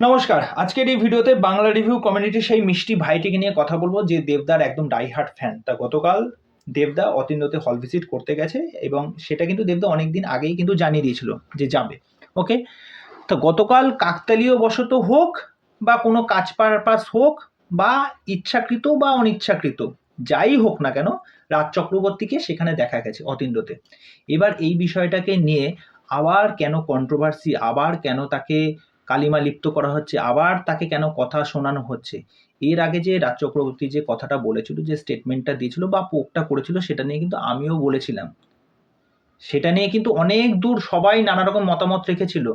নমস্কার। আজকের এই ভিডিওতে বাংলা রিভিউ কমিউনিটির সেই মিষ্টি ভাইটিকে নিয়ে কথা বলবো যে দেবদার একদম ডাই-হার্ট ফ্যান। তা গতকাল দেবদা অতীন্দ্রতে হল ভিজিট করতে গেছে এবং সেটা কিন্তু দেবদা অনেকদিন আগেই কিন্তু জানিয়ে দিয়েছিল যে যাবে। ওকে? তো গতকাল কাকতালীয়বশত হোক বা কোনো কাজ পারপাস হোক বা ইচ্ছাকৃত বা অনিচ্ছাকৃত যাই হোক না কেন, রাজ চক্রবর্তীকে সেখানে দেখা গেছে অতীন্দ্রতে। এবার এই বিষয়টাকে নিয়ে আবার কেন কন্ট্রোভার্সি, আবার কেন তাকে কালিমা লিপ্ত করা হচ্ছে, আবার তাকে কেন কথা শোনানো হচ্ছে? এর আগে যে রাজ চক্রবর্তী যে কথাটা বলেছিল, যে স্টেটমেন্টটা দিয়েছিল বা পোকটা করেছিল, সেটা নিয়ে কিন্তু আমিও বলেছিলাম। সেটা নিয়ে কিন্তু অনেক দূর সবাই নানা রকম মতামত রেখেছিল।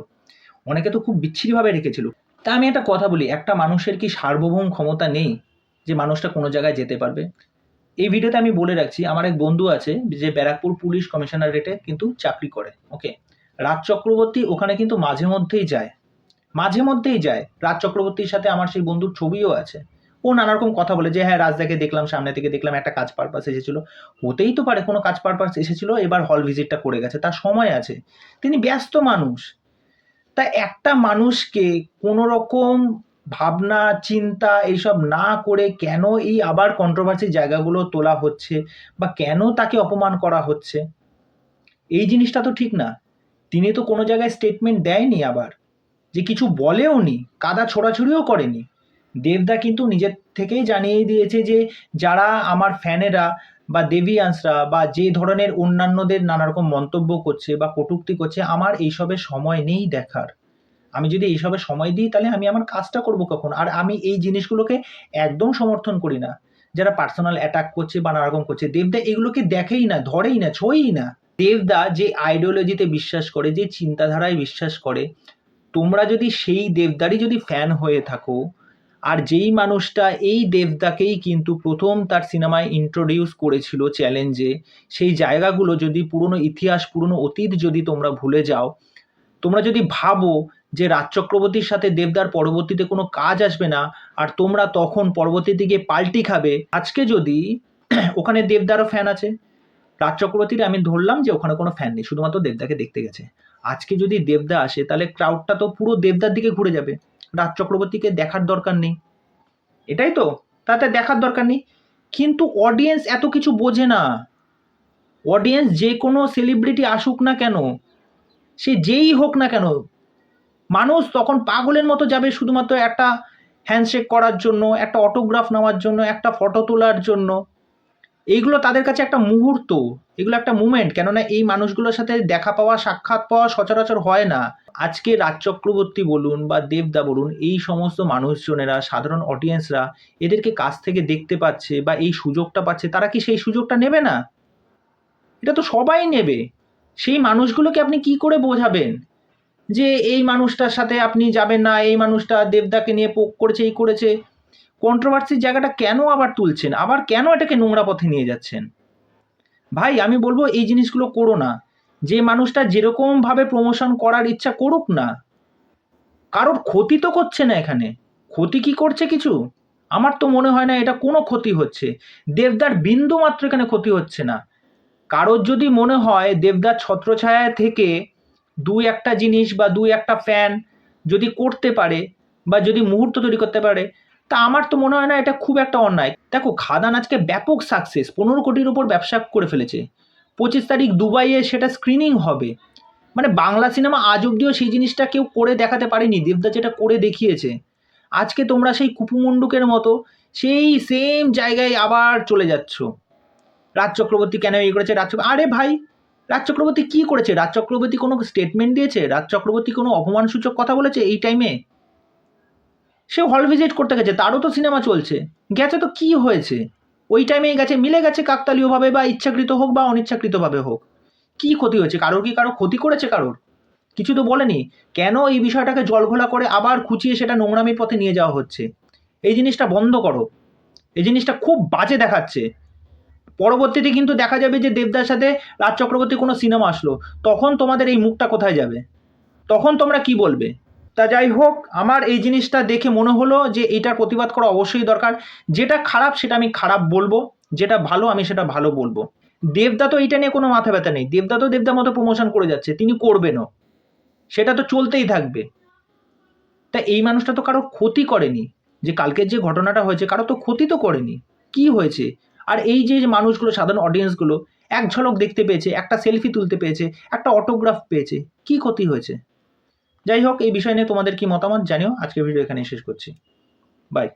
অনেকে তো খুব বিচ্ছিরিভাবে রেখেছিল। তা আমি একটা কথা বলি, একটা মানুষের কি সার্বভৌম ক্ষমতা নেই যে মানুষটা কোনো জায়গায় যেতে পারবে? এই ভিডিওতে আমি বলে রাখছি, আমার এক বন্ধু আছে যে ব্যারাকপুর পুলিশ কমিশনারেটে কিন্তু চাকরি করে। ওকে? রাজ চক্রবর্তী ওখানে কিন্তু মাঝে মধ্যেই যায়, মাঝে মধ্যেই যায়। রাজ চক্রবর্তীর সাথে আমার সেই বন্ধুর ছবিও আছে। ও নানা রকম কথা বলে যে হ্যাঁ রাজদাকে দেখলাম, সামনে থেকে দেখলাম, একটা কাজ পারপাস এসেছিল। হতেই তো পারে কোনো কাজ পারপাস এসেছিল, এবার হল ভিজিটটা করে গেছে, তার সময় আছে, তিনি ব্যস্ত মানুষ। তা একটা মানুষকে কোনো রকম ভাবনা চিন্তা এইসব না করে কেন এই আবার কন্ট্রোভার্সি জায়গাগুলো তোলা হচ্ছে বা কেন তাকে অপমান করা হচ্ছে, এই জিনিসটা তো ঠিক না। তিনি তো কোনো জায়গায় স্টেটমেন্ট দেয়নি, আবার যে কিছু বলেও নি, কাদা ছোড়াছুড়িও করেনি। দেবদা কিন্তু নিজের থেকেই জানিয়ে দিয়েছে যে যারা আমার ফ্যানেরা বা দেবিয়ান্সরা বা যে ধরনের অন্যান্যদের নানা রকম মন্তব্য করছে বা কটূক্তি করছে, আমার এইসবের সময় নেই দেখার। আমি যদি এইসবের সময় দিই তাহলে আমি আমার কাজটা করব কখন? আর আমি এই জিনিসগুলোকে একদম সমর্থন করি না। যারা পার্সোনাল অ্যাটাক করছে বা নানা রকম করছে, দেবদা এগুলোকে দেখেই না, ধরেই না, ছোঁয়ই না। দেবদা যে আইডিওলজিতে বিশ্বাস করে, যে চিন্তাধারায় বিশ্বাস করে, তোমরা যদি সেই দেবদারই যদি ফ্যান হয়ে থাকো, আর যেই মানুষটা এই দেবদাকেই কিন্তু প্রথম তার সিনেমায় ইন্ট্রোডিউস করেছিল চ্যালেঞ্জে, সেই জায়গাগুলো যদি, পুরনো ইতিহাস, পুরনো অতীত যদি তোমরা ভুলে যাও, তোমরা যদি ভাবো যে রাজ চক্রবর্তীর সাথে দেবদার পরবর্তীতে কোনো কাজ আসবে না, আর তোমরা তখন পরবর্তীতে গিয়ে পাল্টি খাবে। আজকে যদি ওখানে দেবদারও ফ্যান আছে, রাজ চক্রবর্তীর আমি ধরলাম যে ওখানে কোনো ফ্যান নেই, শুধুমাত্র দেবদাকে দেখতে গেছে। আজকে যদি দেবদা আসে তাহলে ক্রাউডটা তো পুরো দেবদার দিকে ঘুরে যাবে, রাজ চক্রবর্তীকে দেখার দরকার নেই। এটাই তো, তাতে দেখার দরকার নেই। কিন্তু অডিয়েন্স এত কিছু বোঝে না। অডিয়েন্স যে কোনো সেলিব্রিটি আসুক না কেন, সে যেই হোক না কেন, মানুষ তখন পাগলের মতো যাবে শুধুমাত্র একটা হ্যান্ডশেক করার জন্য, একটা অটোগ্রাফ নেওয়ার জন্য, একটা ফটো তোলার জন্য। এইগুলো তাদের কাছে একটা মুহূর্ত, এগুলো একটা মুমেন্ট, কেননা এই মানুষগুলোর সাথে দেখা পাওয়া, সাক্ষাৎ পাওয়া সচরাচর হয় না। আজকে রাজ চক্রবর্তী বলুন বা দেবদা বলুন, এই সমস্ত মানুষজনেরা, সাধারণ অডিয়েন্সরা এদেরকে কাছ থেকে দেখতে পাচ্ছে বা এই সুযোগটা পাচ্ছে, তারা কি সেই সুযোগটা নেবে না? এটা তো সবাই নেবে। সেই মানুষগুলোকে আপনি কি করে বোঝাবেন যে এই মানুষটার সাথে আপনি যাবেন না, এই মানুষটা দেবদাকে নিয়ে পোক করেছে, এই করেছে? কন্ট্রোভার্সির জায়গাটা কেন আবার তুলছেন, আবার কেন এটাকে নোংরা পথে নিয়ে যাচ্ছেন? ভাই আমি বলবো এই জিনিসগুলো করো না। যে মানুষটা যেরকম ভাবে প্রমোশন করার ইচ্ছা করুক না, কারোর ক্ষতি তো করছে না এখানে। ক্ষতি কি করছে কিছু? আমার তো মনে হয় না এটা কোনো ক্ষতি হচ্ছে। দেবদার বিন্দু মাত্র এখানে ক্ষতি হচ্ছে না। কারোর যদি মনে হয় দেবদার ছত্রছায়া থেকে দুই একটা জিনিস বা দুই একটা ফ্যান যদি করতে পারে বা যদি মুহূর্ত তৈরি করতে পারে, তা আমার তো মনে হয় না এটা খুব একটা অন্যায়। দেখো খাদান আজকে ব্যাপক সাকসেস, 15 কোটির উপর ব্যবসা করে ফেলেছে। 25 তারিখ দুবাইয়ে সেটা স্ক্রিনিং হবে। মানে বাংলা সিনেমা আজ অব্দিও সেই জিনিসটা কেউ করে দেখাতে পারেনি, দেবদা যেটা করে দেখিয়েছে। আজকে তোমরা সেই কুপুমণ্ডুকের মতো সেই সেম জায়গায় আবার চলে যাচ্ছ। রাজ চক্রবর্তী কেন এই করেছে, আরে ভাই, রাজ চক্রবর্তী কি করেছে? রাজ চক্রবর্তী কোনো স্টেটমেন্ট দিয়েছে? রাজ চক্রবর্তী কোনো অপমানসূচক কথা বলেছে এই টাইমে? সে হল ভিজিট করতে গেছে, তারও তো সিনেমা চলছে, গেছে তো কি হয়েছে? ওই টাইমেই গেছে, মিলে গেছে কাকতালীয়ভাবে বা ইচ্ছাকৃত হোক বা অনিচ্ছাকৃতভাবে হোক। কি ক্ষতি হয়েছে? কারোর কি কারো ক্ষতি করেছে কারোর? কিছু তো বলেনি। কেন এই বিষয়টাকে জলঘোলা করে আবার খুঁচিয়ে সেটা নোংরামির পথে নিয়ে যাওয়া হচ্ছে? এই জিনিসটা বন্ধ করো। এই জিনিসটা খুব বাজে দেখাচ্ছে। পরবর্তীতে কিন্তু দেখা যাবে যে দেবদার সাথে রাজ চক্রবর্তী কোনো সিনেমা আসলো, তখন তোমাদের এই মুখটা কোথায় যাবে? তখন তোমরা কি বলবে? তা যাই হোক, আমার এই জিনিসটা দেখে মনে হলো যে এটার প্রতিবাদ করা অবশ্যই দরকার। যেটা খারাপ সেটা আমি খারাপ বলবো, যেটা ভালো আমি সেটা ভালো বলবো। দেবদা তো এইটা নিয়ে কোনো মাথা ব্যথা নেই, দেবদা তো দেবদার মতো প্রমোশন করে যাচ্ছে, তিনি করবেনও, সেটা তো চলতেই থাকবে। তা এই মানুষটা তো কারোর ক্ষতি করেনি, যে কালকের যে ঘটনাটা হয়েছে কারো তো ক্ষতি তো করেনি। কি হয়েছে? আর এই যে মানুষগুলো, সাধারণ অডিয়েন্সগুলো এক ঝলক দেখতে পেয়েছে, একটা সেলফি তুলতে পেয়েছে, একটা অটোগ্রাফ পেয়েছে, কি ক্ষতি হয়েছে? যাই হোক, এই বিষয় নিয়ে তোমাদের কি মতামত জানিও। আজকের ভিডিও এখানেই শেষ করছি। বাই।